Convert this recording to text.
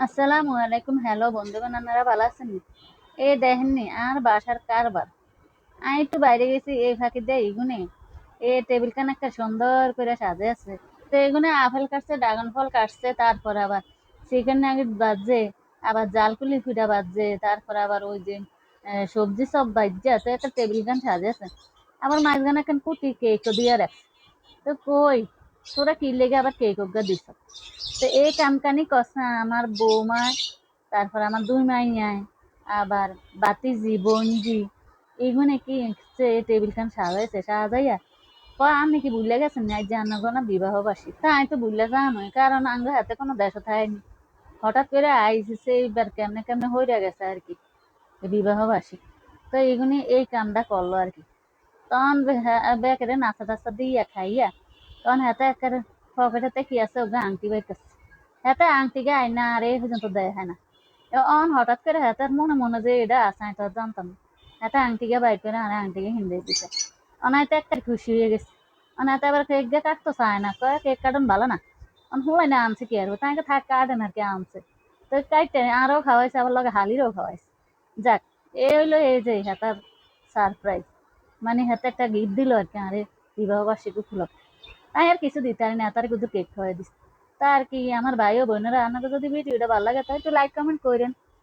আসসালামু আলাইকুম। হ্যালো বন্ধুগণ, আপনারা ভালো আছেন? এ দেখেননি আর বাসার কারবার। আমি একটু বাইরে গেছি, এই ফাঁকি দিয়ে এগুনে এ টেবিল খান একটা সুন্দর করে সাজে আছে। তো এগুনে আপেল কাটছে, ড্রাগন ফল কাটছে, তারপর আবার চিকেন নাগেট বাজছে, আবার জালকুলি পিঠা বাজছে, তারপর আবার ওই যে সবজি সব বাজছে। তো একটা টেবিল খান সাজে আছে, আবার মাঝখানে একটা কুটি কেকও দিয়ে রাখছে। তো কই তোরা কি লেগে আবার কেক ওগা দিছ? তো এই কামকানি কষা আমার বৌমা, তারপর আমার দুই মাইয়ায়, আবার বাতিজি বোনজি, এগুলো কি টেবিল খান সাজাইছে। সাজাইয়া আমি কি ভুলে গেছেন না যে আন্নগোনা বিবাহ বাসী? তা আমি তো ভুলে যাওয়া কারণ আঙ্গ হাতে কোনো দেশ থায়নি। হঠাৎ করে আইসিছে এইবার কেমনে কেমনে হইয়া গেছে আর কি বিবাহ বাসী। তো এগুনি এই কামটা করলো আর কি। তখন বেকারে নাস্তা টাস্তা দিয়া খাইয়া তখন হাতে একেবারে পকেটেতে কি আছে ওগা আংটি বাইতেছে। হাতে আংটি গায় না আর এই পর্যন্ত দেয় না। অন হঠাৎ করে হাতের মনে মনে যে এটা আছে আমি তো আর জানতাম না। হাতে আংটি গা বাইর করে আরে আংটি গে হিন্দে দিছে। অনাইতে একটা খুশি হয়ে গেছে। অনাইতে আবার কেক দিয়ে কাটতে চায় না, কয় কেক কাটন ভালো না। অন হলাই না আনছে কি আর তাই থাক কাটেন আর কি আনছে। তো কাইটে আরও খাওয়াইছে, আবার লগে হালিরও খাওয়াইছে। যাক, এই হইলো এই যে হাতার সারপ্রাইজ, মানে হাতে একটা গিফট দিল আর কি আরে বিবাহ বার্ষিকী উপলক্ষে। তাই আর কিছু দিতে পারি না, তার কিন্তু কেক খাওয়াই দিচ্ছে। তা আর কি আমার ভাই ও বোনেরা, আপনাকে যদি ভিডিওটা ভালো লাগে তাই একটু লাইক কমেন্ট করেন।